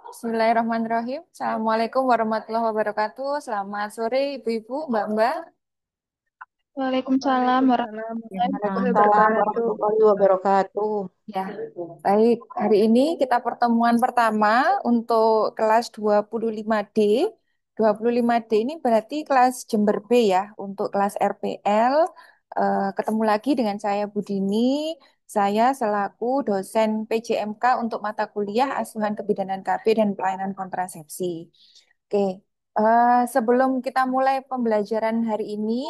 Bismillahirrahmanirrahim. Assalamualaikum warahmatullahi wabarakatuh. Selamat sore, Ibu-ibu, Mbak-mbak. Waalaikumsalam Waalaikumsalam warahmatullahi warahmatullahi wabarakatuh. Waalaikumsalam wabarakatuh. warahmatullahi wabarakatuh. Ya, baik. Hari ini kita pertemuan pertama untuk kelas 25D. 25D ini berarti kelas Jember B ya, untuk kelas RPL. Ketemu lagi dengan saya Budini. Saya selaku dosen PJMK untuk mata kuliah Asuhan Kebidanan KB dan Pelayanan Kontrasepsi. Oke, sebelum kita mulai pembelajaran hari ini,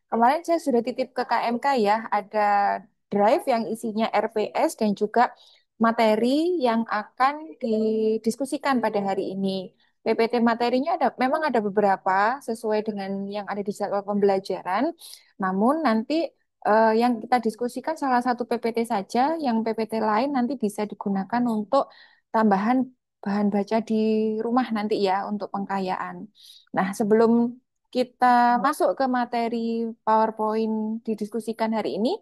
kemarin saya sudah titip ke KMK ya, ada drive yang isinya RPS dan juga materi yang akan didiskusikan pada hari ini. PPT materinya memang ada beberapa sesuai dengan yang ada di jadwal pembelajaran. Namun nanti yang kita diskusikan salah satu PPT saja, yang PPT lain nanti bisa digunakan untuk tambahan bahan baca di rumah nanti ya untuk pengkayaan. Nah, sebelum kita masuk ke materi PowerPoint didiskusikan hari ini,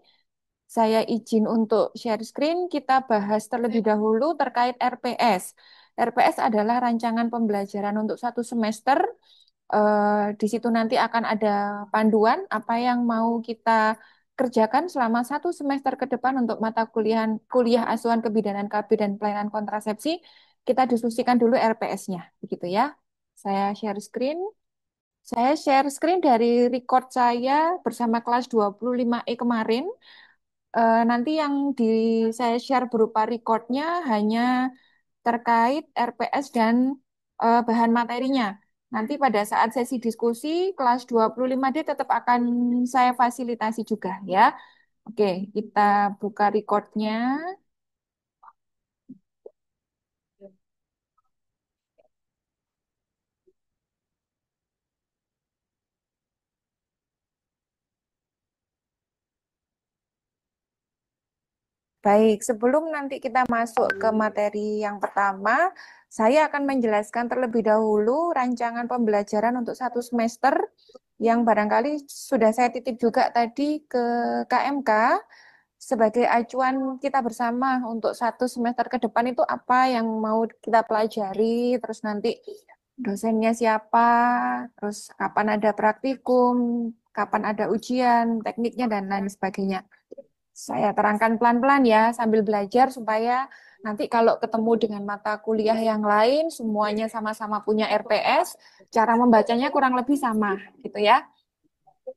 saya izin untuk share screen. Kita bahas terlebih dahulu terkait RPS. RPS adalah rancangan pembelajaran untuk satu semester. Di situ nanti akan ada panduan apa yang mau kita kerjakan selama satu semester ke depan untuk mata kuliah asuhan kebidanan KB dan pelayanan kontrasepsi. Kita diskusikan dulu RPS-nya, begitu ya. Saya share screen. Saya share screen dari record saya bersama kelas 25E kemarin. Nanti yang saya share berupa recordnya hanya terkait RPS dan bahan materinya. Nanti pada saat sesi diskusi kelas 25D tetap akan saya fasilitasi juga ya. Oke, kita buka recordnya. Baik, sebelum nanti kita masuk ke materi yang pertama, saya akan menjelaskan terlebih dahulu rancangan pembelajaran untuk satu semester yang barangkali sudah saya titip juga tadi ke KMK sebagai acuan kita bersama untuk satu semester ke depan itu apa yang mau kita pelajari, terus nanti dosennya siapa, terus kapan ada praktikum, kapan ada ujian, tekniknya, dan lain sebagainya. Saya terangkan pelan-pelan ya sambil belajar supaya nanti kalau ketemu dengan mata kuliah yang lain semuanya sama-sama punya RPS, cara membacanya kurang lebih sama gitu ya.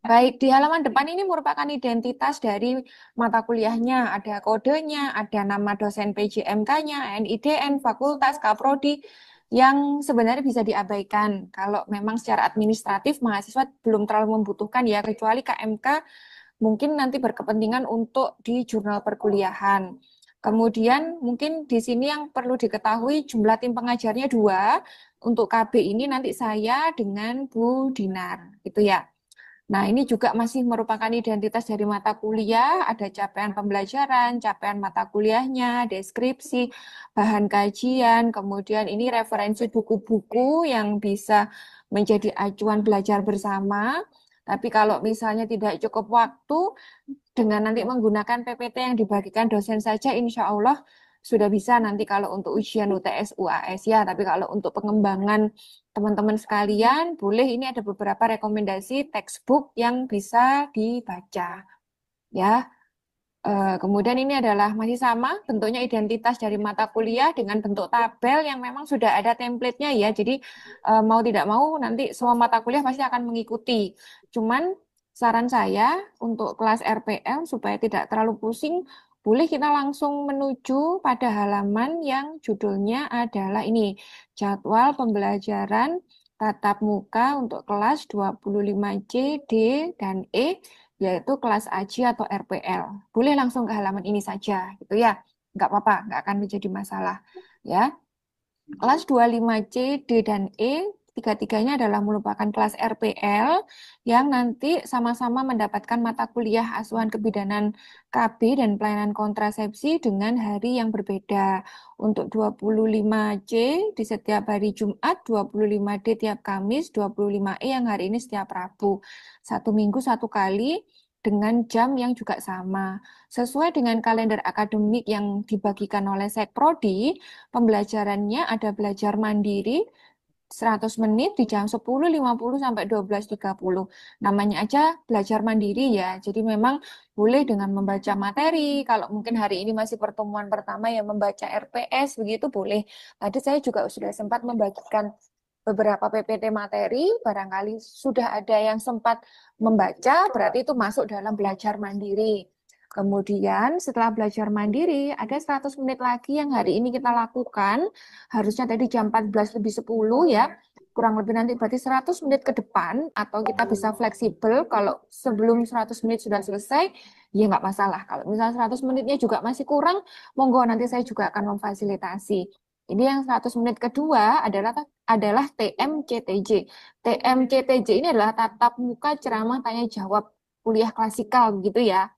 Baik, di halaman depan ini merupakan identitas dari mata kuliahnya, ada kodenya, ada nama dosen PJMK-nya, NIDN, fakultas, kaprodi, yang sebenarnya bisa diabaikan. Kalau memang secara administratif mahasiswa belum terlalu membutuhkan ya, kecuali KMK mungkin nanti berkepentingan untuk di jurnal perkuliahan. Kemudian mungkin di sini yang perlu diketahui jumlah tim pengajarnya dua. Untuk KB ini nanti saya dengan Bu Dinar, gitu ya. Nah, ini juga masih merupakan identitas dari mata kuliah, ada capaian pembelajaran, capaian mata kuliahnya, deskripsi, bahan kajian, kemudian ini referensi buku-buku yang bisa menjadi acuan belajar bersama. Tapi kalau misalnya tidak cukup waktu, dengan nanti menggunakan PPT yang dibagikan dosen saja, insya Allah sudah bisa nanti kalau untuk ujian UTS UAS ya. Tapi kalau untuk pengembangan teman-teman sekalian, boleh ini ada beberapa rekomendasi textbook yang bisa dibaca ya. Kemudian ini adalah masih sama bentuknya identitas dari mata kuliah dengan bentuk tabel yang memang sudah ada template-nya ya. Jadi mau tidak mau nanti semua mata kuliah pasti akan mengikuti. Cuman saran saya untuk kelas RPM supaya tidak terlalu pusing, boleh kita langsung menuju pada halaman yang judulnya adalah ini, jadwal pembelajaran tatap muka untuk kelas 25C, D, dan E yaitu kelas AJ atau RPL. Boleh langsung ke halaman ini saja, gitu ya. Nggak apa-apa, nggak akan menjadi masalah. Ya, kelas 25C, D, dan E, tiga-tiganya adalah merupakan kelas RPL yang nanti sama-sama mendapatkan mata kuliah asuhan kebidanan KB dan pelayanan kontrasepsi dengan hari yang berbeda. Untuk 25C di setiap hari Jumat, 25D tiap Kamis, 25E yang hari ini setiap Rabu. Satu minggu satu kali dengan jam yang juga sama. Sesuai dengan kalender akademik yang dibagikan oleh Sekprodi, pembelajarannya ada belajar mandiri 100 menit di jam 10.50 sampai 12.30. Namanya aja belajar mandiri ya. Jadi memang boleh dengan membaca materi. Kalau mungkin hari ini masih pertemuan pertama ya membaca RPS begitu boleh. Tadi saya juga sudah sempat membagikan beberapa PPT materi, barangkali sudah ada yang sempat membaca, berarti itu masuk dalam belajar mandiri. Kemudian setelah belajar mandiri, ada 100 menit lagi yang hari ini kita lakukan. Harusnya tadi jam 14 lebih 10 ya. Kurang lebih nanti berarti 100 menit ke depan, atau kita bisa fleksibel. Kalau sebelum 100 menit sudah selesai, ya nggak masalah. Kalau misalnya 100 menitnya juga masih kurang, monggo nanti saya juga akan memfasilitasi. Ini yang 100 menit kedua adalah TMCTJ. TMCTJ ini adalah tatap muka ceramah tanya jawab kuliah klasikal gitu ya.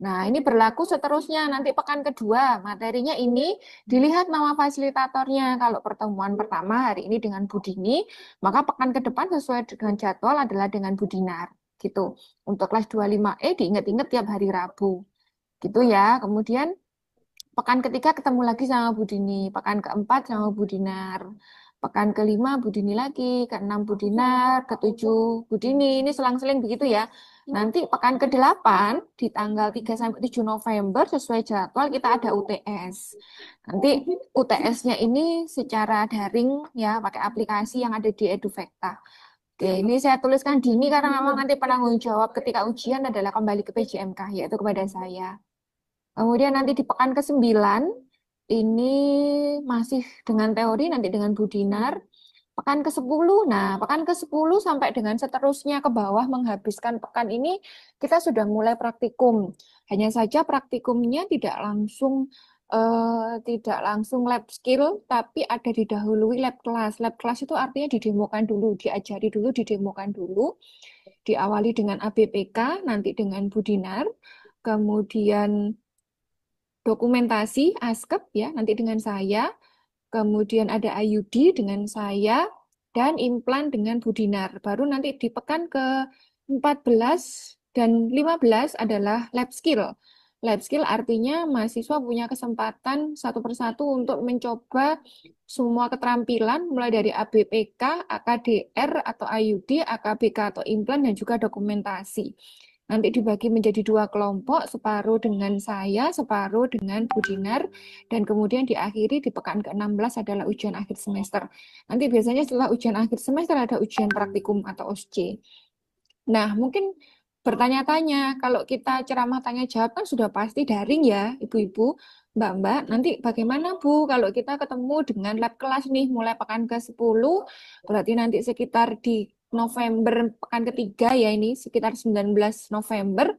Nah, ini berlaku seterusnya. Nanti pekan kedua, materinya ini dilihat nama fasilitatornya. Kalau pertemuan pertama hari ini dengan Bu Dini, maka pekan ke depan sesuai dengan jadwal adalah dengan Bu Dinar. Gitu. Untuk kelas 25E diingat-ingat tiap hari Rabu. Gitu ya. Kemudian pekan ketiga ketemu lagi sama Bu Dini, pekan keempat sama Bu Dinar, pekan kelima Bu Dini lagi, keenam Bu Dinar, ketujuh Bu Dini. Ini selang-seling begitu ya. Nanti pekan ke-8 di tanggal 3 sampai 7 November sesuai jadwal kita ada UTS. Nanti UTS-nya ini secara daring ya, pakai aplikasi yang ada di Eduvecta. Oke, ini saya tuliskan Dini karena memang nanti penanggung jawab ketika ujian adalah kembali ke PJMK, yaitu kepada saya. Kemudian nanti di pekan ke-9 ini masih dengan teori nanti dengan Bu Dinar. Pekan ke-10, nah pekan ke-10 sampai dengan seterusnya ke bawah menghabiskan pekan ini kita sudah mulai praktikum. Hanya saja praktikumnya tidak langsung lab skill, tapi ada didahului lab kelas. Lab kelas itu artinya didemokan dulu, diajari dulu, didemokan dulu. Diawali dengan ABPK, nanti dengan Bu Dinar. Kemudian dokumentasi ASKEP ya nanti dengan saya, kemudian ada IUD dengan saya, dan implan dengan Bu Dinar. Baru nanti di pekan ke-14 dan 15 adalah lab skill. Lab skill artinya mahasiswa punya kesempatan satu persatu untuk mencoba semua keterampilan mulai dari ABPK, AKDR atau IUD, AKBK atau implan dan juga dokumentasi. Nanti dibagi menjadi 2 kelompok, separuh dengan saya, separuh dengan Bu Dinar, dan kemudian diakhiri di pekan ke-16 adalah ujian akhir semester. Nanti biasanya setelah ujian akhir semester ada ujian praktikum atau OSCE. Nah, mungkin bertanya-tanya, kalau kita ceramah tanya jawab kan sudah pasti daring ya, Ibu-ibu, Mbak-mbak. Nanti bagaimana Bu kalau kita ketemu dengan lab kelas nih mulai pekan ke-10, berarti nanti sekitar di November pekan ketiga ya ini sekitar 19 November.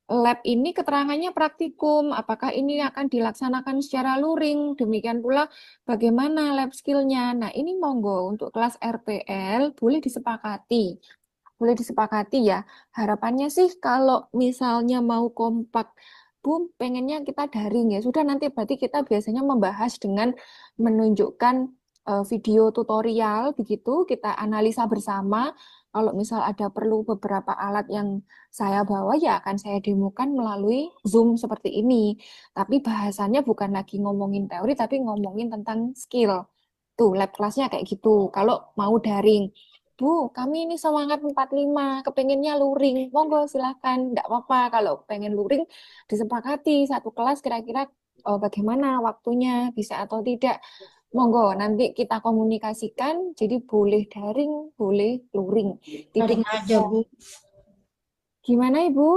Lab ini keterangannya praktikum, apakah ini akan dilaksanakan secara luring, demikian pula bagaimana lab skill-nya. Nah, ini monggo untuk kelas RPL boleh disepakati ya. Harapannya sih kalau misalnya mau kompak, Bu, pengennya kita daring ya. Sudah nanti berarti kita biasanya membahas dengan menunjukkan video tutorial begitu, kita analisa bersama. Kalau misal ada perlu beberapa alat yang saya bawa ya akan saya demokan melalui Zoom seperti ini. Tapi bahasannya bukan lagi ngomongin teori tapi ngomongin tentang skill. Tuh, lab kelasnya kayak gitu. Kalau mau daring. Bu, kami ini semangat 45, kepengennya luring. Monggo silahkan, enggak apa-apa. Kalau pengen luring, disepakati satu kelas kira-kira bagaimana waktunya, bisa atau tidak. Monggo, nanti kita komunikasikan, jadi boleh daring, boleh luring. Titik Daring aja, Bu. gimana Ibu?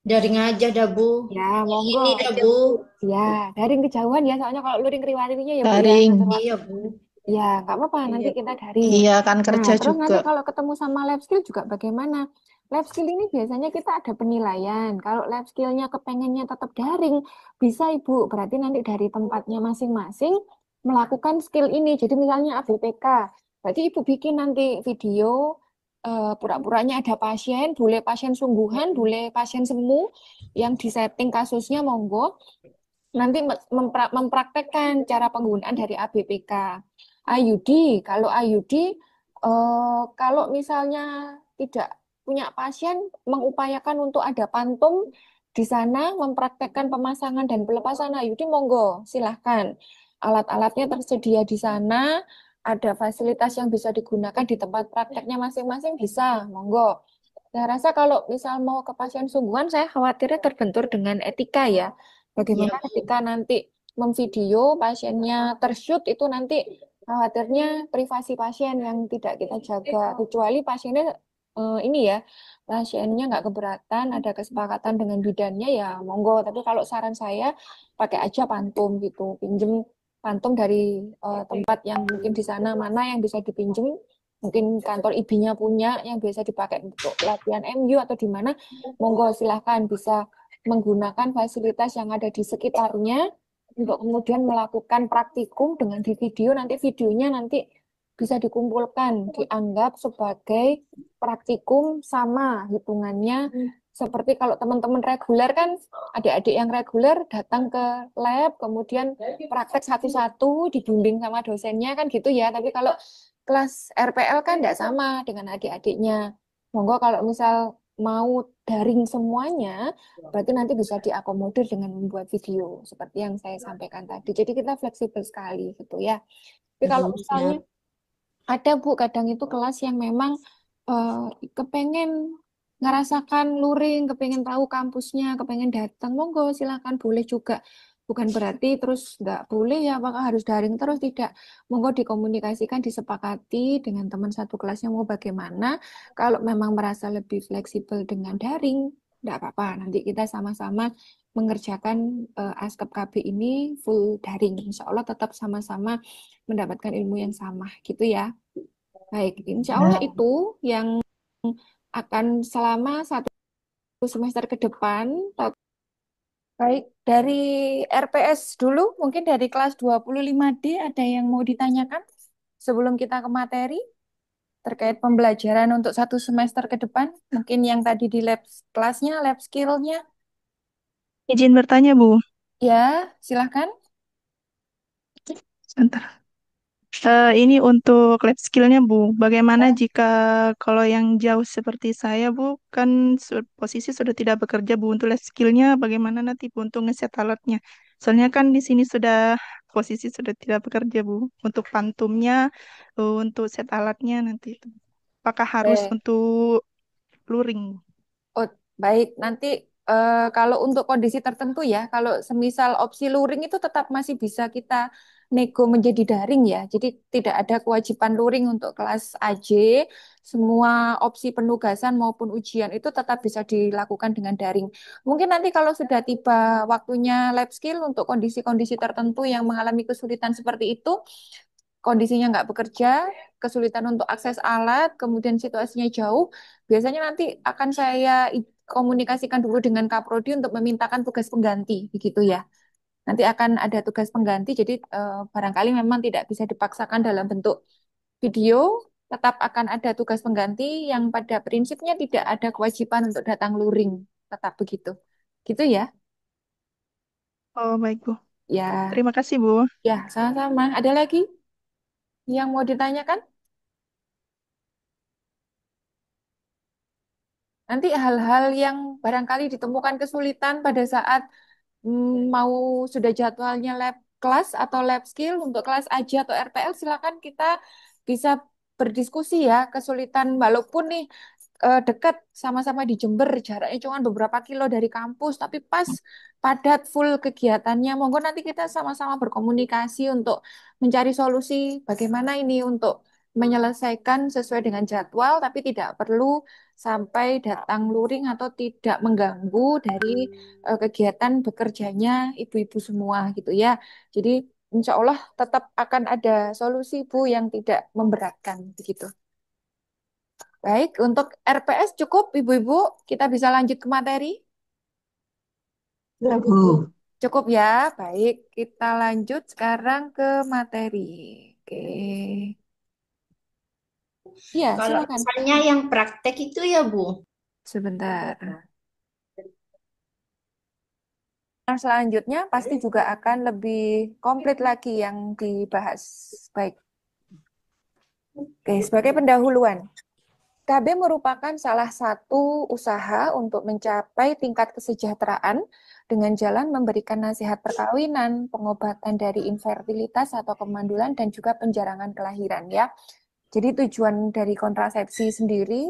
Daring aja dah, Bu. Ya, Yang monggo. ini dah, Bu. Ya, daring kejauhan ya, soalnya kalau luring riwarinya ya Bu ya, Daring. ngatur Iya, waktu. Bu. Ya, nggak apa-apa, nanti Iya. kita daring. Iya kan Nah, kerja terus juga. nanti kalau ketemu sama lab skill juga bagaimana? Lab skill ini biasanya kita ada penilaian. Kalau lab skillnya kepengennya tetap daring, bisa Ibu. Berarti nanti dari tempatnya masing-masing melakukan skill ini. Jadi misalnya ABPK, berarti Ibu bikin nanti video, pura-puranya ada pasien, boleh pasien sungguhan, boleh pasien semu, yang disetting kasusnya monggo. Nanti mempraktekkan cara penggunaan dari ABPK. IUD, kalau IUD, kalau misalnya tidak punya pasien mengupayakan untuk ada pantum di sana, mempraktekkan pemasangan dan pelepasan IUD, monggo, silahkan. Alat-alatnya tersedia di sana, ada fasilitas yang bisa digunakan di tempat prakteknya masing-masing, bisa, monggo. Saya rasa kalau misal mau ke pasien sungguhan, saya khawatirnya terbentur dengan etika ya. Iya, Bagaimana Bu. ketika nanti memvideo pasiennya tershoot itu nanti khawatirnya privasi pasien yang tidak kita jaga. Kecuali pasiennya ini ya, pasiennya nggak keberatan, ada kesepakatan dengan bidannya ya monggo. Tapi kalau saran saya pakai aja pantum gitu, pinjem pantum dari tempat yang mungkin di sana mana yang bisa dipinjem, mungkin kantor IB-nya punya yang biasa dipakai untuk latihan MU atau di mana, monggo silahkan bisa menggunakan fasilitas yang ada di sekitarnya untuk kemudian melakukan praktikum dengan di video, nanti videonya nanti bisa dikumpulkan, dianggap sebagai praktikum sama hitungannya seperti kalau teman-teman reguler kan, adik-adik yang reguler datang ke lab, kemudian praktek satu-satu, dibimbing sama dosennya kan gitu ya. Tapi kalau kelas RPL kan tidak sama dengan adik-adiknya. Monggo kalau misal mau daring semuanya, berarti nanti bisa diakomodir dengan membuat video seperti yang saya sampaikan tadi. Jadi kita fleksibel sekali gitu ya. Tapi Ya, kalau Bu, misalnya siap. ada Bu, kadang itu kelas yang memang eh, kepengen ngerasakan luring, kepengen tahu kampusnya, kepengen datang, monggo silakan boleh juga. Bukan berarti terus nggak boleh ya, apakah harus daring terus? Tidak. Monggo dikomunikasikan, disepakati dengan teman satu kelasnya mau bagaimana. Kalau memang merasa lebih fleksibel dengan daring, nggak apa-apa. Nanti kita sama-sama mengerjakan ASKEP KB ini full daring. Insya Allah tetap sama-sama mendapatkan ilmu yang sama gitu ya. Baik, insya Allah itu yang akan selama satu semester ke depan. Baik, dari RPS dulu, mungkin dari kelas 25D ada yang mau ditanyakan sebelum kita ke materi terkait pembelajaran untuk satu semester ke depan. Mungkin yang tadi di lab kelasnya, lab skillnya. Izin bertanya, Bu. Ya, silahkan. Sebentar. Ini untuk lab skillnya, Bu. Bagaimana jika kalau yang jauh seperti saya, Bu, kan posisi sudah tidak bekerja, Bu. Untuk lab skillnya, bagaimana nanti, Bu, untuk ngeset alatnya? Soalnya kan di sini posisi sudah tidak bekerja, Bu. Untuk pantumnya, untuk set alatnya nanti itu. Apakah harus Oke. untuk luring? Oh, baik. Nanti kalau untuk kondisi tertentu ya, kalau semisal opsi luring itu tetap masih bisa kita nego menjadi daring ya. Jadi tidak ada kewajiban luring untuk kelas AJ. Semua opsi penugasan maupun ujian itu tetap bisa dilakukan dengan daring. Mungkin nanti kalau sudah tiba waktunya lab skill untuk kondisi-kondisi tertentu yang mengalami kesulitan seperti itu, kondisinya nggak bekerja, kesulitan untuk akses alat, kemudian situasinya jauh, biasanya nanti akan saya komunikasikan dulu dengan Kaprodi untuk memintakan tugas pengganti, begitu ya. Nanti akan ada tugas pengganti, jadi barangkali memang tidak bisa dipaksakan dalam bentuk video, tetap akan ada tugas pengganti yang pada prinsipnya tidak ada kewajiban untuk datang luring, tetap begitu. Gitu ya. Oh, baik, Bu. Ya, Terima kasih, Bu. ya, sama-sama. Ada lagi yang mau ditanyakan? Nanti hal-hal yang barangkali ditemukan kesulitan pada saat mau sudah jadwalnya lab kelas atau lab skill untuk kelas AJ atau RPL, silakan kita bisa berdiskusi ya. Kesulitan walaupun nih dekat sama-sama di Jember, jaraknya cuma beberapa kilo dari kampus, tapi pas padat full kegiatannya. Monggo nanti kita sama-sama berkomunikasi untuk mencari solusi bagaimana ini untuk menyelesaikan sesuai dengan jadwal, tapi tidak perlu sampai datang luring atau tidak mengganggu dari kegiatan bekerjanya ibu-ibu semua gitu ya. Jadi insya Allah tetap akan ada solusi Bu yang tidak memberatkan begitu. Baik, untuk RPS cukup ibu-ibu, kita bisa lanjut ke materi. Ya, Bu. Cukup ya. Baik, kita lanjut sekarang ke materi. Oke. Iya, Kalau silakan. misalnya yang praktek itu ya, Bu. Sebentar. Yang selanjutnya pasti juga akan lebih komplit lagi yang dibahas. Baik. Oke, sebagai pendahuluan. KB merupakan salah satu usaha untuk mencapai tingkat kesejahteraan dengan jalan memberikan nasihat perkawinan, pengobatan dari infertilitas atau kemandulan, dan juga penjarangan kelahiran ya. Jadi tujuan dari kontrasepsi sendiri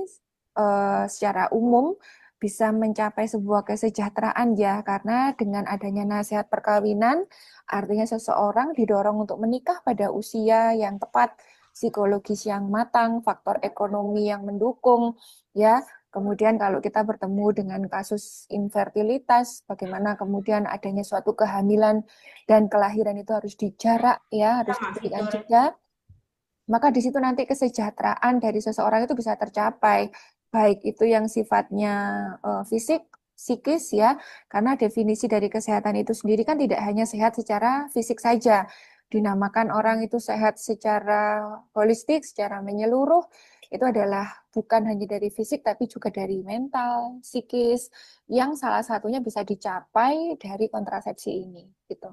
secara umum bisa mencapai sebuah kesejahteraan ya, karena dengan adanya nasihat perkawinan, artinya seseorang didorong untuk menikah pada usia yang tepat, psikologis yang matang, faktor ekonomi yang mendukung ya. Kemudian kalau kita bertemu dengan kasus infertilitas, bagaimana kemudian adanya suatu kehamilan dan kelahiran itu harus dijarak ya, harus diberikan jeda, maka di situ nanti kesejahteraan dari seseorang itu bisa tercapai, baik itu yang sifatnya fisik, psikis ya, karena definisi dari kesehatan itu sendiri kan tidak hanya sehat secara fisik saja, dinamakan orang itu sehat secara holistik, secara menyeluruh, itu adalah bukan hanya dari fisik tapi juga dari mental, psikis, yang salah satunya bisa dicapai dari kontrasepsi ini, gitu.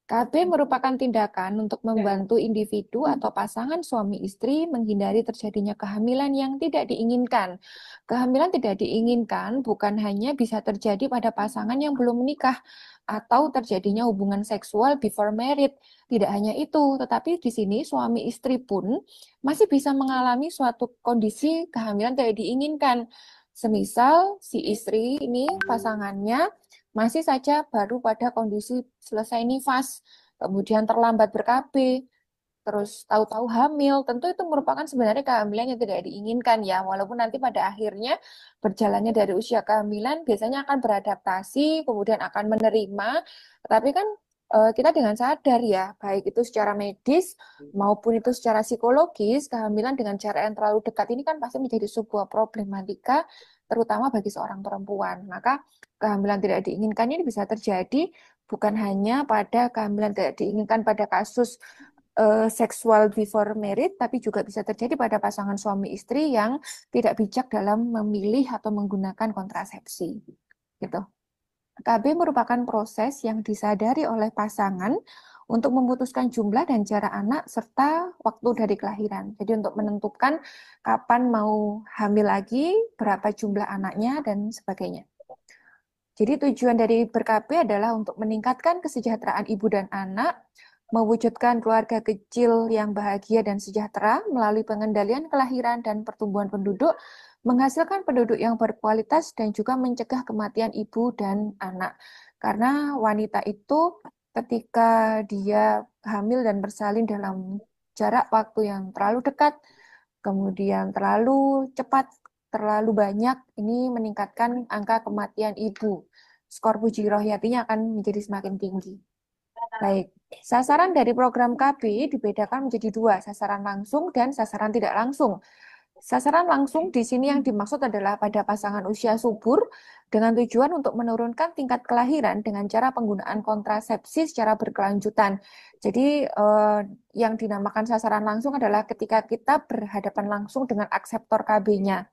KB merupakan tindakan untuk membantu individu atau pasangan suami istri menghindari terjadinya kehamilan yang tidak diinginkan. Kehamilan tidak diinginkan bukan hanya bisa terjadi pada pasangan yang belum menikah atau terjadinya hubungan seksual before married. Tidak hanya itu, tetapi di sini suami istri pun masih bisa mengalami suatu kondisi kehamilan tidak diinginkan. Semisal si istri ini pasangannya masih saja baru pada kondisi selesai nifas, kemudian terlambat ber-KB, terus tahu-tahu hamil, tentu itu merupakan sebenarnya kehamilan yang tidak diinginkan ya, walaupun nanti pada akhirnya berjalannya dari usia kehamilan biasanya akan beradaptasi, kemudian akan menerima, tetapi kan kita dengan sadar ya, baik itu secara medis maupun itu secara psikologis, kehamilan dengan jarak yang terlalu dekat ini kan pasti menjadi sebuah problematika, terutama bagi seorang perempuan. Maka kehamilan tidak diinginkan ini bisa terjadi bukan hanya pada kehamilan tidak diinginkan pada kasus seksual before married, tapi juga bisa terjadi pada pasangan suami istri yang tidak bijak dalam memilih atau menggunakan kontrasepsi. Gitu. KB merupakan proses yang disadari oleh pasangan untuk memutuskan jumlah dan jarak anak serta waktu dari kelahiran. Jadi untuk menentukan kapan mau hamil lagi, berapa jumlah anaknya, dan sebagainya. Jadi tujuan dari ber-KB adalah untuk meningkatkan kesejahteraan ibu dan anak, mewujudkan keluarga kecil yang bahagia dan sejahtera melalui pengendalian kelahiran dan pertumbuhan penduduk, menghasilkan penduduk yang berkualitas dan juga mencegah kematian ibu dan anak. Karena wanita itu ketika dia hamil dan bersalin dalam jarak waktu yang terlalu dekat, kemudian terlalu cepat, terlalu banyak, ini meningkatkan angka kematian ibu. Skor Puji Rohiyatinya akan menjadi semakin tinggi. Baik, sasaran dari program KB dibedakan menjadi dua, sasaran langsung dan sasaran tidak langsung. Sasaran langsung di sini yang dimaksud adalah pada pasangan usia subur dengan tujuan untuk menurunkan tingkat kelahiran dengan cara penggunaan kontrasepsi secara berkelanjutan. Jadi yang dinamakan sasaran langsung adalah ketika kita berhadapan langsung dengan akseptor KB-nya.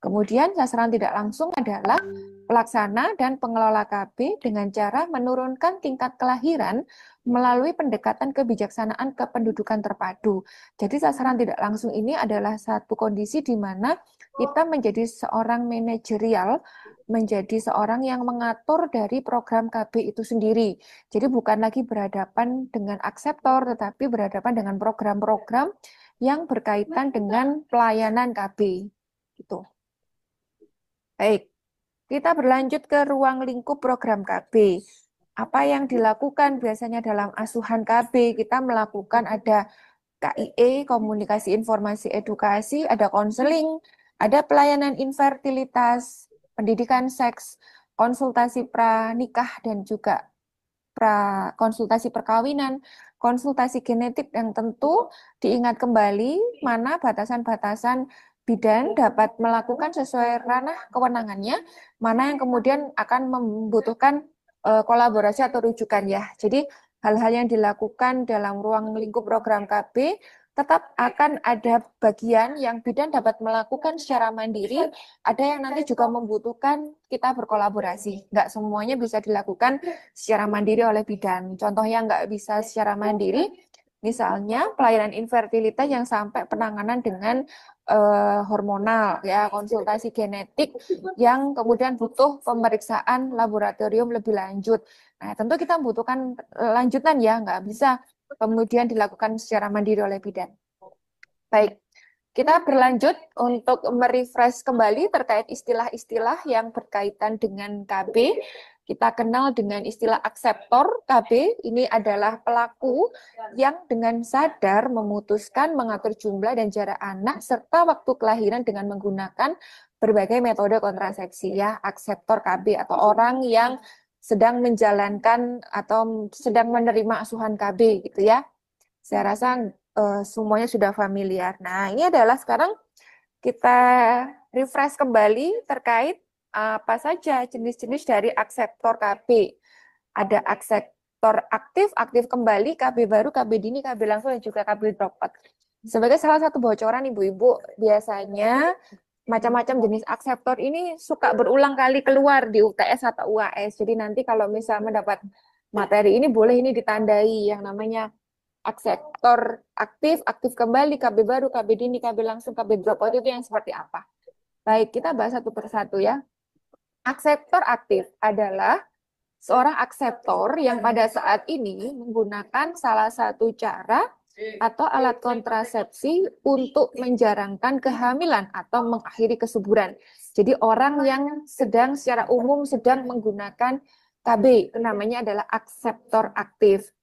Kemudian sasaran tidak langsung adalah pelaksana dan pengelola KB dengan cara menurunkan tingkat kelahiran melalui pendekatan kebijaksanaan kependudukan terpadu. Jadi sasaran tidak langsung ini adalah satu kondisi di mana kita menjadi seorang manajerial, menjadi seorang yang mengatur dari program KB itu sendiri. Jadi bukan lagi berhadapan dengan akseptor, tetapi berhadapan dengan program-program yang berkaitan dengan pelayanan KB. Gitu. Baik, kita berlanjut ke ruang lingkup program KB. Apa yang dilakukan biasanya dalam asuhan KB? Kita melakukan ada KIE, komunikasi informasi edukasi, ada konseling, ada pelayanan infertilitas, pendidikan seks, konsultasi pranikah dan juga konsultasi perkawinan, konsultasi genetik, yang tentu diingat kembali mana batasan-batasan bidan dapat melakukan sesuai ranah kewenangannya, mana yang kemudian akan membutuhkan kolaborasi atau rujukan ya. Jadi hal-hal yang dilakukan dalam ruang lingkup program KB tetap akan ada bagian yang bidan dapat melakukan secara mandiri, ada yang nanti juga membutuhkan kita berkolaborasi. Nggak semuanya bisa dilakukan secara mandiri oleh bidan. Contohnya nggak bisa secara mandiri, Misalnya pelayanan infertilitas yang sampai penanganan dengan hormonal, ya, konsultasi genetik yang kemudian butuh pemeriksaan laboratorium lebih lanjut. Nah, tentu kita membutuhkan lanjutan ya, nggak bisa kemudian dilakukan secara mandiri oleh bidan. Baik, kita berlanjut untuk merefresh kembali terkait istilah-istilah yang berkaitan dengan KB. Kita kenal dengan istilah akseptor KB. Ini adalah pelaku yang dengan sadar memutuskan mengatur jumlah dan jarak anak serta waktu kelahiran dengan menggunakan berbagai metode kontrasepsi, ya, akseptor KB, atau orang yang sedang menjalankan atau sedang menerima asuhan KB gitu ya. Saya rasa semuanya sudah familiar. Nah, ini adalah sekarang kita refresh kembali terkait apa saja jenis-jenis dari akseptor KB. Ada akseptor aktif, aktif kembali, KB baru, KB dini, KB langsung, dan juga KB dropout. Sebagai salah satu bocoran ibu-ibu, biasanya macam-macam jenis akseptor ini suka berulang kali keluar di UTS atau UAS. Jadi nanti kalau misalnya mendapat materi ini, boleh ini ditandai yang namanya akseptor aktif, aktif kembali, KB baru, KB dini, KB langsung, KB dropout itu yang seperti apa. Baik, kita bahas satu persatu ya. Akseptor aktif adalah seorang akseptor yang pada saat ini menggunakan salah satu cara atau alat kontrasepsi untuk menjarangkan kehamilan atau mengakhiri kesuburan. Jadi orang yang sedang secara umum sedang menggunakan KB, itu namanya adalah akseptor aktif.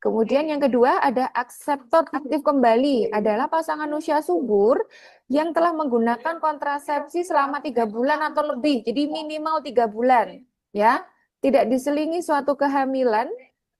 Kemudian yang kedua ada akseptor aktif kembali, adalah pasangan usia subur yang telah menggunakan kontrasepsi selama 3 bulan atau lebih, jadi minimal 3 bulan, ya, tidak diselingi suatu kehamilan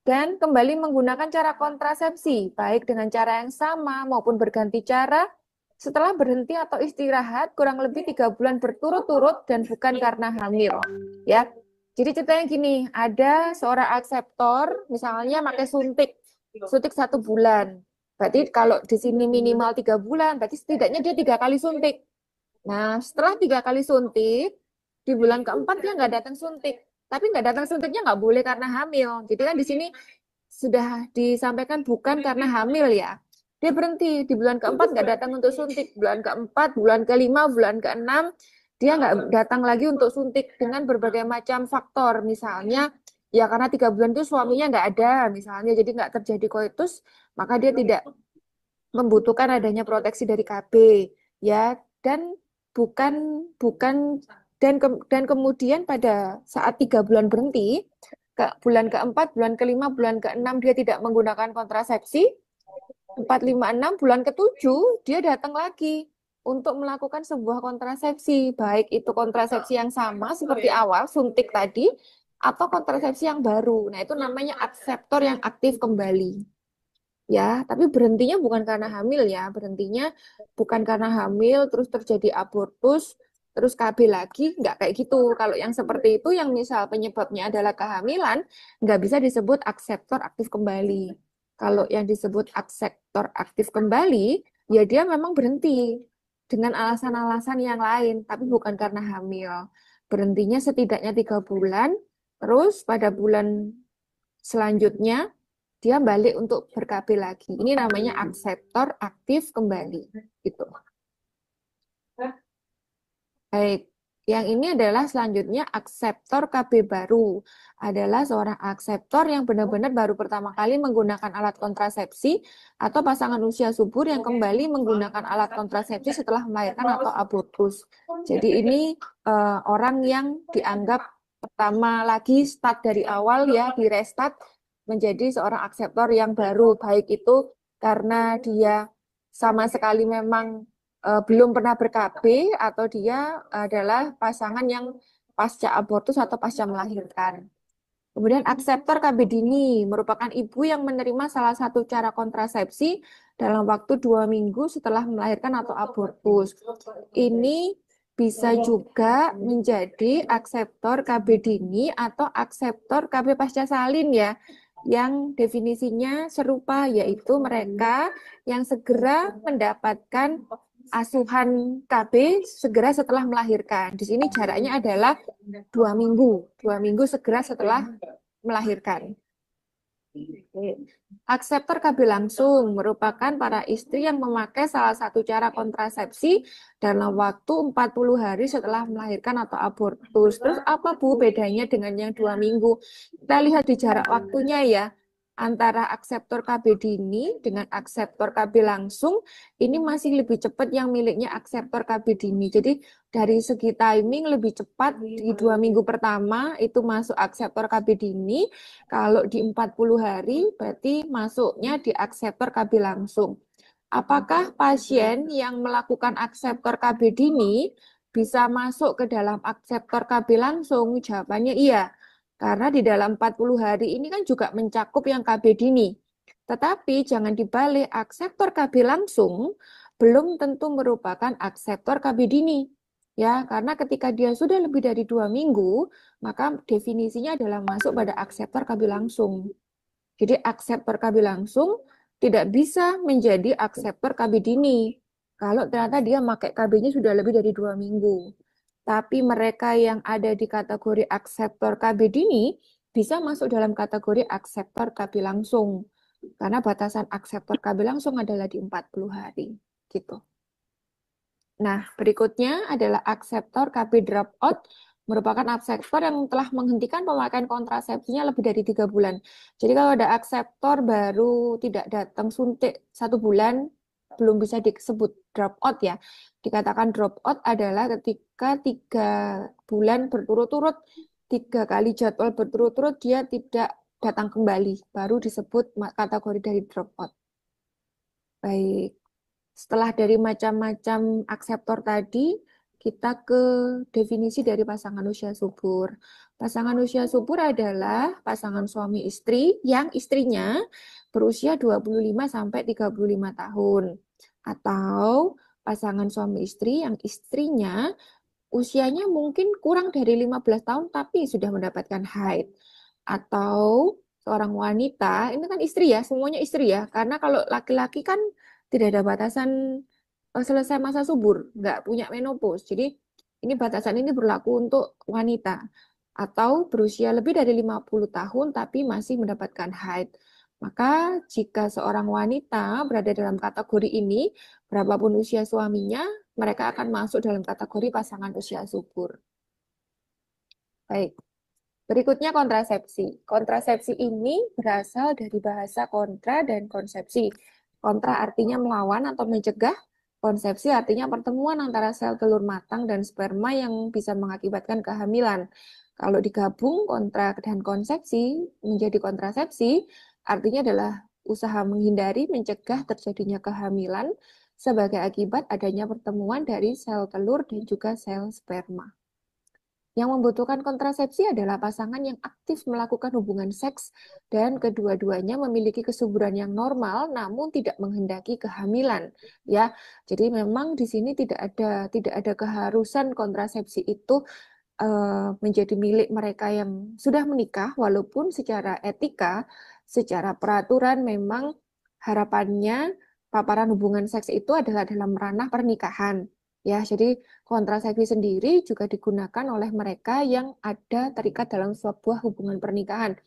dan kembali menggunakan cara kontrasepsi, baik dengan cara yang sama maupun berganti cara setelah berhenti atau istirahat kurang lebih 3 bulan berturut-turut dan bukan karena hamil, ya. Jadi ceritanya gini, ada seorang akseptor, misalnya pakai suntik 1 bulan. Berarti kalau di sini minimal 3 bulan, berarti setidaknya dia 3 kali suntik. Nah, setelah 3 kali suntik, di bulan keempat dia nggak datang suntik. Tapi nggak datang suntiknya nggak boleh karena hamil. Jadi kan di sini sudah disampaikan bukan karena hamil ya. Dia berhenti di bulan keempat nggak datang untuk suntik. Bulan keempat, bulan kelima, bulan keenam, dia nggak datang lagi untuk suntik dengan berbagai macam faktor. Misalnya, ya karena 3 bulan itu suaminya nggak ada, misalnya, jadi nggak terjadi koitus, maka dia tidak membutuhkan adanya proteksi dari KB, ya. Dan bukan bukan dan kemudian pada saat 3 bulan berhenti, ke bulan keempat, bulan kelima, bulan keenam dia tidak menggunakan kontrasepsi, 4, 5, 6, bulan ke-7 dia datang lagi untuk melakukan sebuah kontrasepsi, baik itu kontrasepsi yang sama seperti awal, suntik tadi, atau kontrasepsi yang baru. Nah, itu namanya akseptor yang aktif kembali. Ya, tapi berhentinya bukan karena hamil ya, berhentinya bukan karena hamil, terus terjadi abortus, terus KB lagi, nggak kayak gitu. Kalau yang seperti itu, yang misal penyebabnya adalah kehamilan, nggak bisa disebut akseptor aktif kembali. Kalau yang disebut akseptor aktif kembali, ya dia memang berhenti dengan alasan-alasan yang lain, tapi bukan karena hamil. Berhentinya setidaknya 3 bulan, terus pada bulan selanjutnya dia balik untuk ber-KB lagi. Ini namanya akseptor aktif kembali. Gitu. Baik, yang ini adalah selanjutnya akseptor KB baru. Adalah seorang akseptor yang benar-benar baru pertama kali menggunakan alat kontrasepsi atau pasangan usia subur yang kembali menggunakan alat kontrasepsi setelah melahirkan atau abortus. Jadi ini orang yang dianggap pertama lagi start dari awal ya, di restart menjadi seorang akseptor yang baru, baik itu karena dia sama sekali memang belum pernah ber-KB atau dia adalah pasangan yang pasca abortus atau pasca melahirkan. Kemudian akseptor KB dini merupakan ibu yang menerima salah satu cara kontrasepsi dalam waktu 2 minggu setelah melahirkan atau abortus. Ini bisa juga menjadi akseptor KB dini atau akseptor KB pasca salin ya, yang definisinya serupa, yaitu mereka yang segera mendapatkan asuhan KB segera setelah melahirkan. Di sini jaraknya adalah 2 minggu, 2 minggu segera setelah melahirkan. Oke. Akseptor KB langsung merupakan para istri yang memakai salah satu cara kontrasepsi dalam waktu 40 hari setelah melahirkan atau abortus. Terus apa Bu bedanya dengan yang 2 minggu? Kita lihat di jarak waktunya ya. Antara akseptor KB dini dengan akseptor KB langsung, ini masih lebih cepat yang miliknya akseptor KB dini. Jadi dari segi timing lebih cepat di 2 minggu pertama itu masuk akseptor KB dini. Kalau di 40 hari berarti masuknya di akseptor KB langsung. Apakah pasien yang melakukan akseptor KB dini bisa masuk ke dalam akseptor KB langsung? Jawabannya iya. Karena di dalam 40 hari ini kan juga mencakup yang KB dini. Tetapi jangan dibalik, akseptor KB langsung belum tentu merupakan akseptor KB dini. Ya, karena ketika dia sudah lebih dari 2 minggu, maka definisinya adalah masuk pada akseptor KB langsung. Jadi akseptor KB langsung tidak bisa menjadi akseptor KB dini. Kalau ternyata dia pakai KB-nya sudah lebih dari 2 minggu. Tapi mereka yang ada di kategori akseptor KB dini bisa masuk dalam kategori akseptor KB langsung. Karena batasan akseptor KB langsung adalah di 40 hari. Gitu. Nah, berikutnya adalah akseptor KB dropout, merupakan akseptor yang telah menghentikan pemakaian kontrasepsinya lebih dari 3 bulan. Jadi kalau ada akseptor baru tidak datang suntik 1 bulan, belum bisa disebut dropout ya. Dikatakan dropout adalah ketika 3 bulan berturut-turut, 3 kali jadwal berturut-turut dia tidak datang kembali, baru disebut kategori dari dropout. Baik. Setelah dari macam-macam akseptor tadi, kita ke definisi dari pasangan usia subur. Pasangan usia subur adalah pasangan suami istri yang istrinya berusia 25 sampai 35 tahun. Atau pasangan suami istri yang istrinya usianya mungkin kurang dari 15 tahun tapi sudah mendapatkan haid. Atau seorang wanita, ini kan istri ya, semuanya istri ya. Karena kalau laki-laki kan tidak ada batasan selesai masa subur, nggak punya menopause. Jadi ini batasan ini berlaku untuk wanita atau berusia lebih dari 50 tahun tapi masih mendapatkan haid. Maka jika seorang wanita berada dalam kategori ini, berapapun usia suaminya, mereka akan masuk dalam kategori pasangan usia subur. Baik. Berikutnya kontrasepsi. Kontrasepsi ini berasal dari bahasa kontra dan konsepsi. Kontra artinya melawan atau mencegah. Konsepsi artinya pertemuan antara sel telur matang dan sperma yang bisa mengakibatkan kehamilan. Kalau digabung kontra dan konsepsi menjadi kontrasepsi, artinya adalah usaha menghindari mencegah terjadinya kehamilan sebagai akibat adanya pertemuan dari sel telur dan juga sel sperma. Yang membutuhkan kontrasepsi adalah pasangan yang aktif melakukan hubungan seks dan kedua-duanya memiliki kesuburan yang normal namun tidak menghendaki kehamilan, ya. Jadi memang di sini tidak ada keharusan kontrasepsi itu menjadi milik mereka yang sudah menikah, walaupun secara etika, secara peraturan memang harapannya paparan hubungan seks itu adalah dalam ranah pernikahan. Ya, jadi kontrasepsi sendiri juga digunakan oleh mereka yang ada terikat dalam sebuah hubungan pernikahan.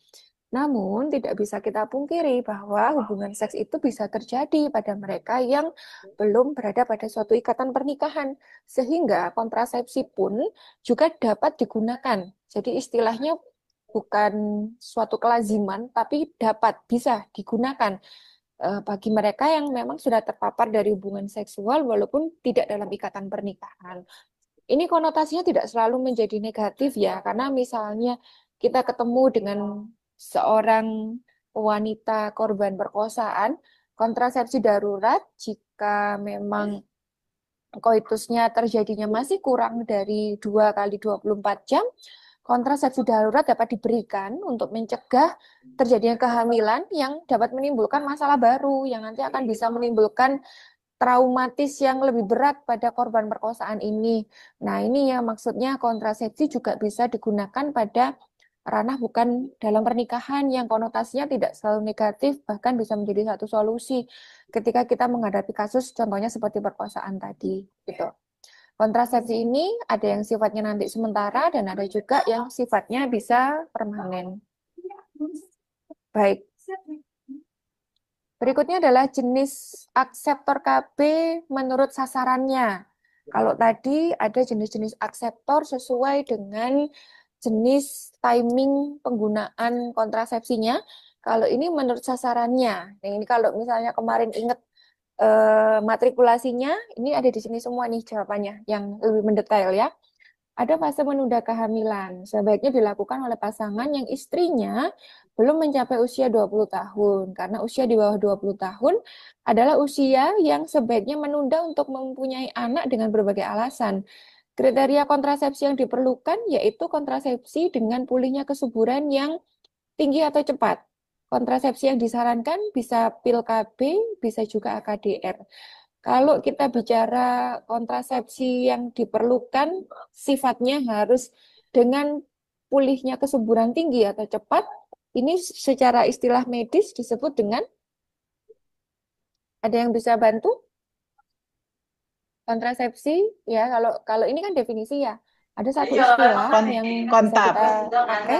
Namun, tidak bisa kita pungkiri bahwa hubungan seks itu bisa terjadi pada mereka yang belum berada pada suatu ikatan pernikahan. Sehingga kontrasepsi pun juga dapat digunakan. Jadi istilahnya bukan suatu kelaziman, tapi bisa digunakan bagi mereka yang memang sudah terpapar dari hubungan seksual walaupun tidak dalam ikatan pernikahan. Ini konotasinya tidak selalu menjadi negatif ya, karena misalnya kita ketemu dengan seorang wanita korban perkosaan, kontrasepsi darurat jika memang koitusnya terjadinya masih kurang dari 2 kali 24 jam, kontrasepsi darurat dapat diberikan untuk mencegah terjadinya kehamilan yang dapat menimbulkan masalah baru yang nanti akan bisa menimbulkan traumatis yang lebih berat pada korban perkosaan ini. Nah, ini ya maksudnya kontrasepsi juga bisa digunakan pada ranah bukan dalam pernikahan yang konotasinya tidak selalu negatif, bahkan bisa menjadi satu solusi ketika kita menghadapi kasus contohnya seperti perkosaan tadi, gitu. Kontrasepsi ini ada yang sifatnya nanti sementara dan ada juga yang sifatnya bisa permanen. Baik, Berikutnya adalah jenis akseptor KB menurut sasarannya. Kalau tadi ada jenis-jenis akseptor sesuai dengan jenis timing penggunaan kontrasepsinya. Kalau ini menurut sasarannya. Nah, ini kalau misalnya kemarin ingat matrikulasinya, ini ada di sini semua nih jawabannya yang lebih mendetail ya. Ada fase menunda kehamilan. Sebaiknya dilakukan oleh pasangan yang istrinya belum mencapai usia 20 tahun. Karena usia di bawah 20 tahun adalah usia yang sebaiknya menunda untuk mempunyai anak dengan berbagai alasan. Kriteria kontrasepsi yang diperlukan yaitu kontrasepsi dengan pulihnya kesuburan yang tinggi atau cepat. Kontrasepsi yang disarankan bisa pil KB, bisa juga AKDR. Kalau kita bicara kontrasepsi yang diperlukan, sifatnya harus dengan pulihnya kesuburan tinggi atau cepat. Ini secara istilah medis disebut dengan, ada yang bisa bantu? Kontrasepsi, ya kalau kalau ini kan definisi ya. Ada satu istilah yang bisa Kontak. kita pakai,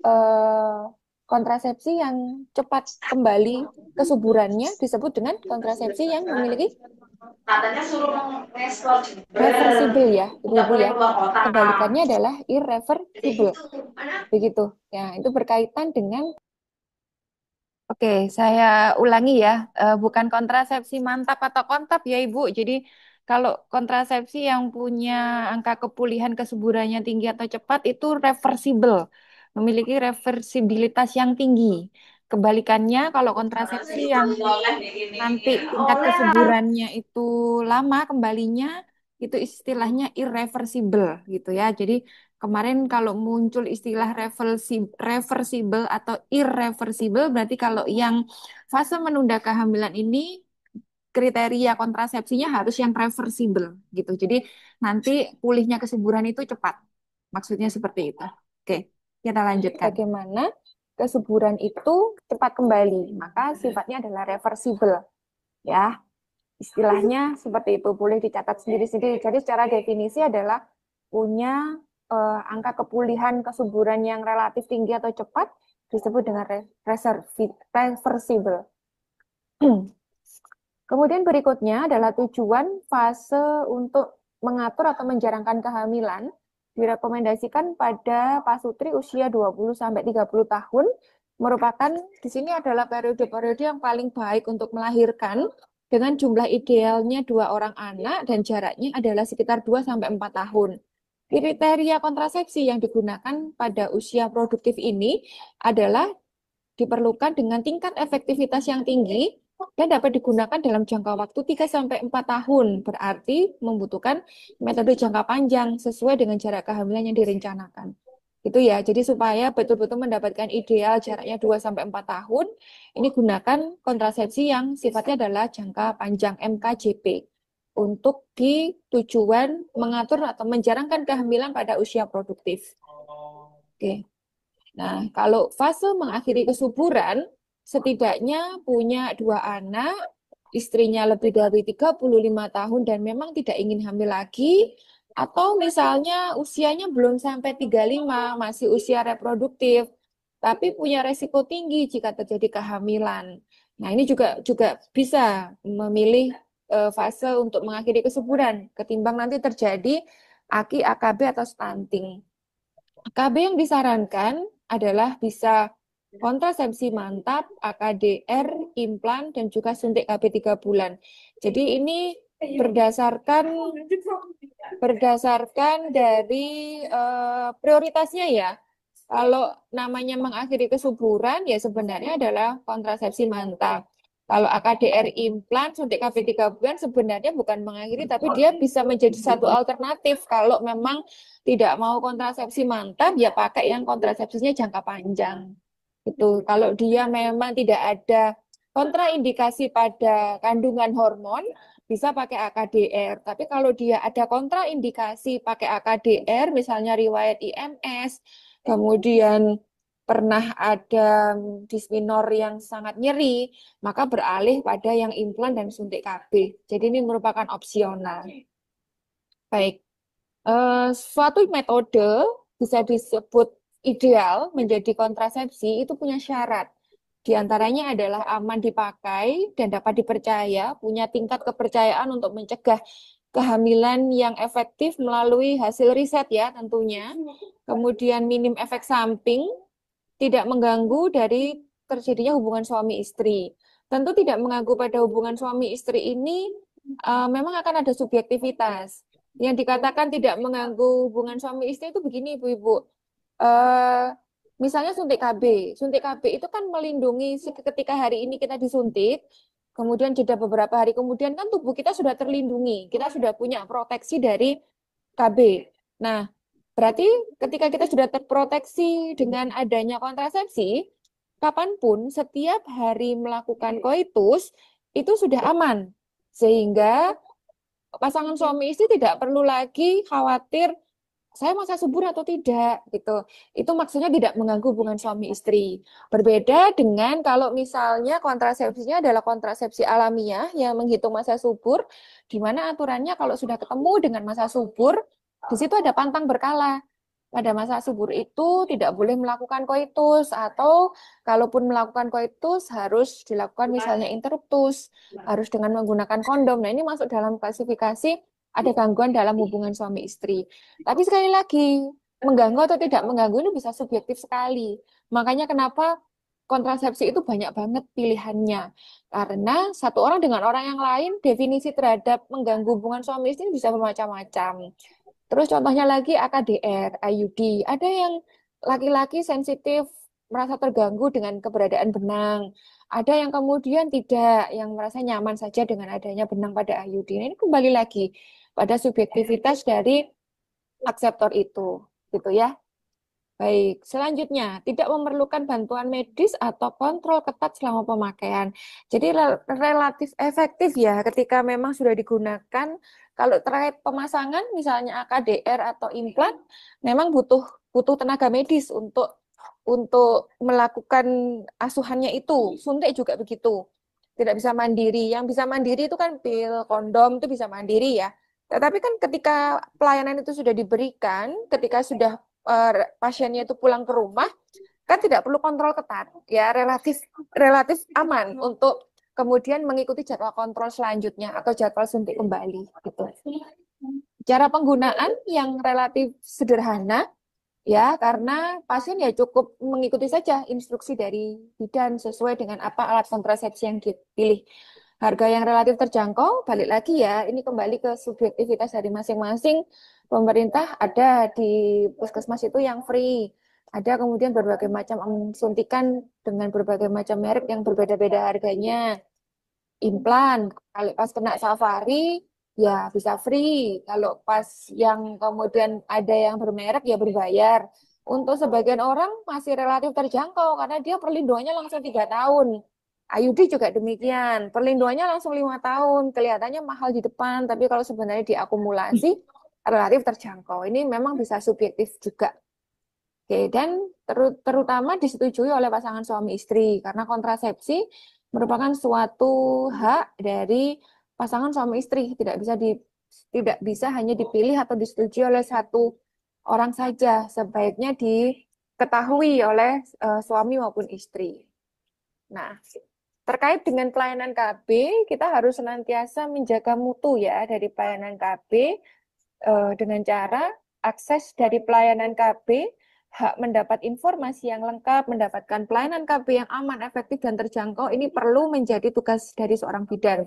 eh, kontrasepsi yang cepat kembali kesuburannya disebut dengan kontrasepsi yang memiliki Katanya suruh nge-explore juga. reversible ya, Nggak ibu-ibu boleh ya. keluar kota. Kebalikannya adalah Jadi irreversible. itu mana? Begitu. Ya, itu berkaitan dengan, oke, saya ulangi ya, bukan kontrasepsi mantap atau kontap ya Ibu. Jadi kalau kontrasepsi yang punya angka kepulihan kesuburannya tinggi atau cepat itu reversible, memiliki reversibilitas yang tinggi. Kebalikannya kalau kontrasepsi yang nanti tingkat kesuburannya itu lama kembalinya, itu istilahnya irreversible gitu ya. Jadi kemarin kalau muncul istilah reversible atau irreversible, berarti kalau yang fase menunda kehamilan ini kriteria kontrasepsinya harus yang reversible gitu. Jadi nanti pulihnya kesuburan itu cepat. Maksudnya seperti itu. Oke, kita lanjutkan. Bagaimana kesuburan itu cepat kembali? Maka sifatnya adalah reversible. Ya, istilahnya seperti itu, boleh dicatat sendiri-sendiri. Jadi secara definisi adalah punya angka kepulihan kesuburan yang relatif tinggi atau cepat disebut dengan reversible. Kemudian berikutnya adalah tujuan fase untuk mengatur atau menjarangkan kehamilan direkomendasikan pada pasutri usia 20-30 tahun, merupakan di sini adalah periode-periode yang paling baik untuk melahirkan dengan jumlah idealnya 2 orang anak dan jaraknya adalah sekitar 2-4 tahun. Kriteria kontrasepsi yang digunakan pada usia produktif ini adalah diperlukan dengan tingkat efektivitas yang tinggi dan dapat digunakan dalam jangka waktu 3-4 tahun, berarti membutuhkan metode jangka panjang sesuai dengan jarak kehamilan yang direncanakan. Itu ya, jadi supaya betul-betul mendapatkan ideal jaraknya 2-4 tahun, ini gunakan kontrasepsi yang sifatnya adalah jangka panjang MKJP untuk di tujuan mengatur atau menjarangkan kehamilan pada usia produktif. Oke. Nah, kalau fase mengakhiri kesuburan, setidaknya punya 2 anak, istrinya lebih dari 35 tahun dan memang tidak ingin hamil lagi, atau misalnya usianya belum sampai 35, masih usia reproduktif, tapi punya resiko tinggi jika terjadi kehamilan. Nah, ini juga bisa memilih fase untuk mengakhiri kesuburan, ketimbang nanti terjadi AKI, AKB, atau stunting. KB yang disarankan adalah bisa kontrasepsi mantap, AKDR, implan, dan juga suntik KB 3 bulan. Jadi ini berdasarkan dari prioritasnya ya. Kalau namanya mengakhiri kesuburan, ya sebenarnya adalah kontrasepsi mantap. Kalau AKDR implan, suntik KB 3 bulan sebenarnya bukan mengakhiri, tapi dia bisa menjadi satu alternatif. Kalau memang tidak mau kontrasepsi mantap, ya pakai yang kontrasepsinya jangka panjang. Itu kalau dia memang tidak ada kontraindikasi pada kandungan hormon, bisa pakai AKDR. Tapi kalau dia ada kontraindikasi pakai AKDR, misalnya riwayat IMS, kemudian pernah ada disminor yang sangat nyeri, maka beralih pada yang implan dan suntik KB. Jadi ini merupakan opsional. Baik, suatu metode bisa disebut ideal menjadi kontrasepsi itu punya syarat. Di antaranya adalah aman dipakai dan dapat dipercaya, punya tingkat kepercayaan untuk mencegah kehamilan yang efektif melalui hasil riset ya tentunya. Kemudian minim efek samping, tidak mengganggu dari terjadinya hubungan suami istri. Tentu tidak mengganggu pada hubungan suami istri ini memang akan ada subjektivitas. Yang dikatakan tidak mengganggu hubungan suami istri itu begini Ibu-Ibu. Eh, Misalnya suntik KB. Suntik KB itu kan melindungi ketika hari ini kita disuntik, kemudian jeda beberapa hari kemudian kan tubuh kita sudah terlindungi. Kita sudah punya proteksi dari KB. Nah, berarti ketika kita sudah terproteksi dengan adanya kontrasepsi, kapanpun setiap hari melakukan koitus itu sudah aman. Sehingga pasangan suami istri tidak perlu lagi khawatir saya masa subur atau tidak gitu. Itu maksudnya tidak mengganggu hubungan suami istri. Berbeda dengan kalau misalnya kontrasepsinya adalah kontrasepsi alamiah yang menghitung masa subur, di mana aturannya kalau sudah ketemu dengan masa subur, di situ ada pantang berkala. Pada masa subur itu tidak boleh melakukan koitus atau kalaupun melakukan koitus harus dilakukan misalnya interruptus, harus dengan menggunakan kondom. Nah, ini masuk dalam klasifikasi ada gangguan dalam hubungan suami istri. Tapi sekali lagi, mengganggu atau tidak mengganggu ini bisa subjektif sekali. Makanya kenapa kontrasepsi itu banyak banget pilihannya. Karena satu orang dengan orang yang lain, definisi terhadap mengganggu hubungan suami istri bisa bermacam-macam. Terus contohnya lagi AKDR, IUD. Ada yang laki-laki sensitif merasa terganggu dengan keberadaan benang. Ada yang kemudian tidak, yang merasa nyaman saja dengan adanya benang pada IUD. Nah, ini kembali lagi pada subjektivitas dari akseptor itu, gitu ya. Baik, selanjutnya tidak memerlukan bantuan medis atau kontrol ketat selama pemakaian. Jadi relatif efektif ya ketika memang sudah digunakan. Kalau terkait pemasangan, misalnya AKDR atau implan, memang butuh butuh tenaga medis untuk melakukan asuhannya itu. Suntik juga begitu. Tidak bisa mandiri. Yang bisa mandiri itu kan pil, kondom itu bisa mandiri ya. Tetapi kan ketika pelayanan itu sudah diberikan, ketika sudah pasiennya itu pulang ke rumah, kan tidak perlu kontrol ketat, ya relatif relatif aman untuk kemudian mengikuti jadwal kontrol selanjutnya atau jadwal suntik kembali gitu. Cara penggunaan yang relatif sederhana ya karena pasien ya cukup mengikuti saja instruksi dari bidan sesuai dengan apa alat kontrasepsi yang dipilih. Harga yang relatif terjangkau, balik lagi ya, ini kembali ke subjektivitas dari masing-masing. Pemerintah ada di puskesmas itu yang free. Ada kemudian berbagai macam suntikan dengan berbagai macam merek yang berbeda-beda harganya. Implan, kalau pas kena safari, ya bisa free. Kalau pas yang kemudian ada yang bermerek, ya berbayar. Untuk sebagian orang masih relatif terjangkau karena dia perlindungannya langsung 3 tahun. IUD juga demikian, perlindungannya langsung 5 tahun. Kelihatannya mahal di depan, tapi kalau sebenarnya diakumulasi relatif terjangkau. Ini memang bisa subjektif juga. Oke, dan terutama disetujui oleh pasangan suami istri karena kontrasepsi merupakan suatu hak dari pasangan suami istri, tidak bisa hanya dipilih atau disetujui oleh satu orang saja, sebaiknya diketahui oleh suami maupun istri. Nah, terkait dengan pelayanan KB, kita harus senantiasa menjaga mutu ya dari pelayanan KB dengan cara akses dari pelayanan KB, hak mendapat informasi yang lengkap, mendapatkan pelayanan KB yang aman, efektif, dan terjangkau, ini perlu menjadi tugas dari seorang bidan.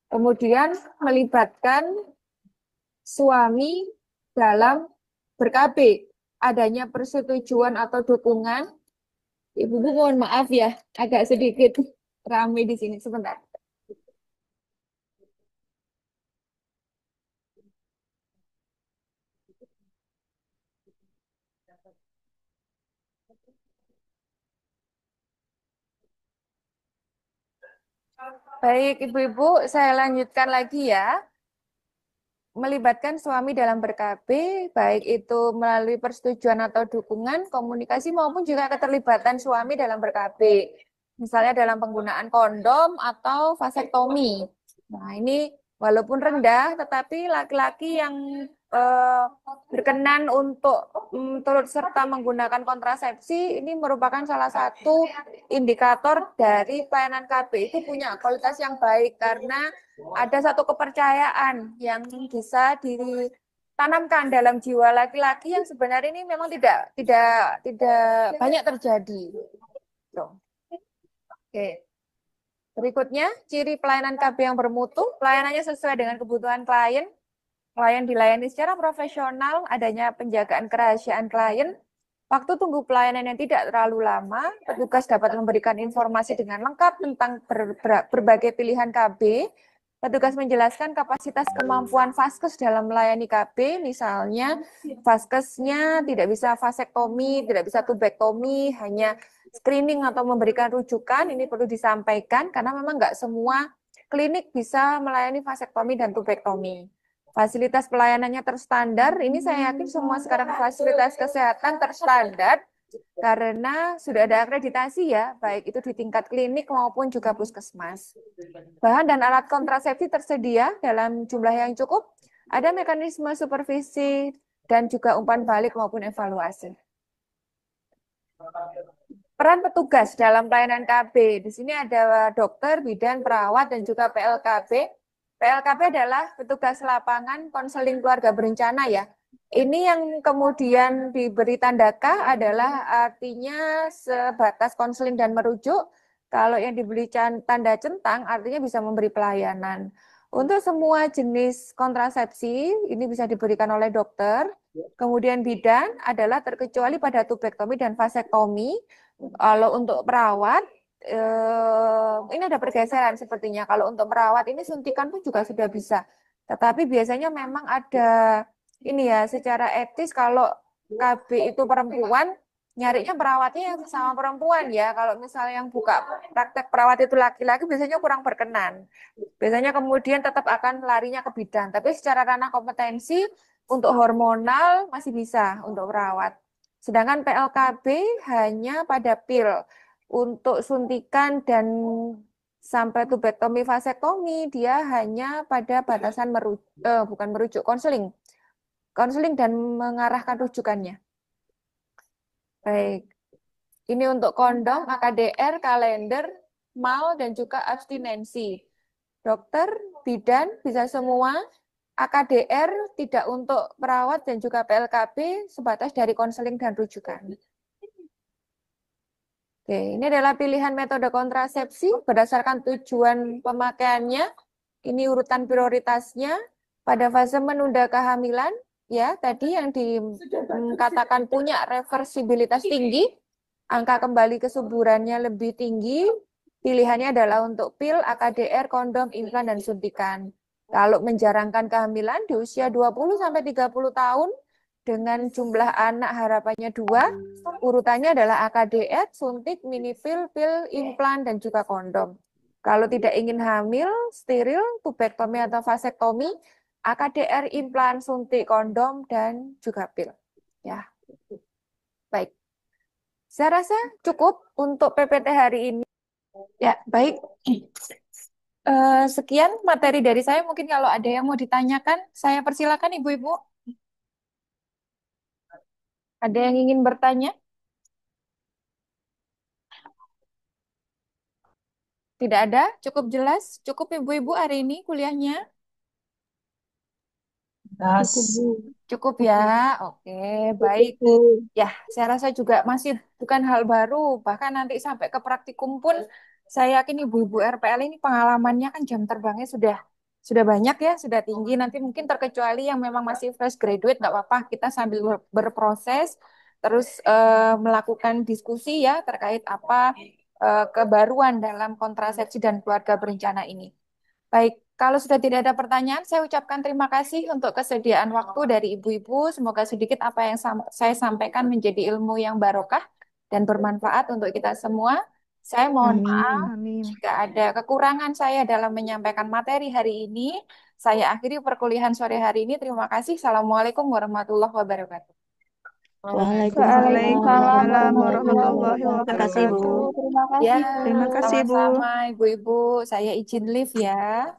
Kemudian melibatkan suami dalam ber-KB, adanya persetujuan atau dukungan. Ibu mohon maaf ya, agak sedikit ramai di sini sebentar. Baik, Ibu-ibu, saya lanjutkan lagi ya. Melibatkan suami dalam ber-KB, baik itu melalui persetujuan atau dukungan, komunikasi maupun juga keterlibatan suami dalam ber-KB. Misalnya dalam penggunaan kondom atau vasektomi. Nah, ini walaupun rendah, tetapi laki-laki yang eh, berkenan untuk turut serta menggunakan kontrasepsi, ini merupakan salah satu indikator dari pelayanan KB itu punya kualitas yang baik karena ada satu kepercayaan yang bisa ditanamkan dalam jiwa laki-laki yang sebenarnya ini memang tidak banyak terjadi. Tuh. Oke. Berikutnya, ciri pelayanan KB yang bermutu, pelayanannya sesuai dengan kebutuhan klien. Klien dilayani secara profesional, adanya penjagaan kerahasiaan klien, waktu tunggu pelayanan yang tidak terlalu lama, petugas dapat memberikan informasi dengan lengkap tentang berbagai pilihan KB, petugas menjelaskan kapasitas kemampuan vaskes dalam melayani KB, misalnya vaskesnya tidak bisa vasektomi, tidak bisa tubektomi, hanya screening atau memberikan rujukan, ini perlu disampaikan karena memang nggak semua klinik bisa melayani vasektomi dan tubektomi. Fasilitas pelayanannya terstandar, ini saya yakin semua sekarang fasilitas kesehatan terstandar karena sudah ada akreditasi ya, baik itu di tingkat klinik maupun juga puskesmas. Bahan dan alat kontrasepsi tersedia dalam jumlah yang cukup, ada mekanisme supervisi dan juga umpan balik maupun evaluasi. Peran petugas dalam pelayanan KB. Di sini ada dokter, bidan, perawat, dan juga PLKB. PLKB adalah petugas lapangan konseling keluarga berencana ya. Ini yang kemudian diberi tanda K adalah artinya sebatas konseling dan merujuk. Kalau yang diberi tanda centang artinya bisa memberi pelayanan. Untuk semua jenis kontrasepsi ini bisa diberikan oleh dokter. Kemudian bidan adalah terkecuali pada tubektomi dan vasektomi. Kalau untuk perawat, ini ada pergeseran sepertinya. Kalau untuk perawat ini suntikan pun juga sudah bisa. Tetapi biasanya memang ada ini ya, secara etis kalau KB itu perempuan, nyarinya perawatnya yang sama perempuan ya. Kalau misalnya yang buka praktek perawat itu laki-laki, biasanya kurang berkenan. Biasanya kemudian tetap akan larinya ke bidan. Tapi secara ranah kompetensi, untuk hormonal masih bisa untuk perawat. Sedangkan PLKB hanya pada pil. Untuk suntikan dan sampai tubektomi vasektomi, dia hanya pada batasan bukan merujuk, konseling. Konseling dan mengarahkan rujukannya. Baik. Ini untuk kondom, AKDR, kalender, mal, dan juga abstinensi. Dokter, bidan, bisa semua. AKDR tidak untuk perawat dan juga PLKB sebatas dari konseling dan rujukan. Oke, ini adalah pilihan metode kontrasepsi berdasarkan tujuan pemakaiannya. Ini urutan prioritasnya pada fase menunda kehamilan, ya tadi yang dikatakan punya reversibilitas tinggi, angka kembali kesuburannya lebih tinggi, pilihannya adalah untuk pil, AKDR, kondom, implan, dan suntikan. Kalau menjarangkan kehamilan di usia 20-30 tahun, dengan jumlah anak harapannya 2, urutannya adalah AKDR, suntik, mini pil, pil, implan, dan juga kondom. Kalau tidak ingin hamil, steril, tubektomi atau vasektomi, AKDR, implan, suntik, kondom, dan juga pil. Ya, baik. Saya rasa cukup untuk PPT hari ini. Ya, baik. Sekian materi dari saya. Mungkin kalau ada yang mau ditanyakan, saya persilakan Ibu-Ibu. Ada yang ingin bertanya? Tidak ada? Cukup jelas? Cukup Ibu-Ibu hari ini kuliahnya? Cukup, Bu. Cukup ya? Oke, baik. Ya, saya rasa juga masih bukan hal baru. Bahkan nanti sampai ke praktikum pun, saya yakin ibu-ibu RPL ini pengalamannya kan jam terbangnya sudah banyak ya, sudah tinggi. Nanti mungkin terkecuali yang memang masih fresh graduate, nggak apa-apa. Kita sambil berproses, terus melakukan diskusi ya terkait apa kebaruan dalam kontrasepsi dan keluarga berencana ini. Baik, kalau sudah tidak ada pertanyaan, saya ucapkan terima kasih untuk kesediaan waktu dari ibu-ibu. Semoga sedikit apa yang saya sampaikan menjadi ilmu yang barokah dan bermanfaat untuk kita semua. Saya mohon maaf Amin. jika ada kekurangan saya dalam menyampaikan materi hari ini. Saya akhiri perkuliahan sore hari ini. Terima kasih. Assalamualaikum warahmatullahi wabarakatuh. Waalaikumsalam Waalaikumsalam warahmatullahi warahmatullahi wabarakatuh. Terima kasih, Bu. wabarakatuh. Ya, Terima kasih, Bu. sama-sama Ibu-ibu. Saya izin live ya.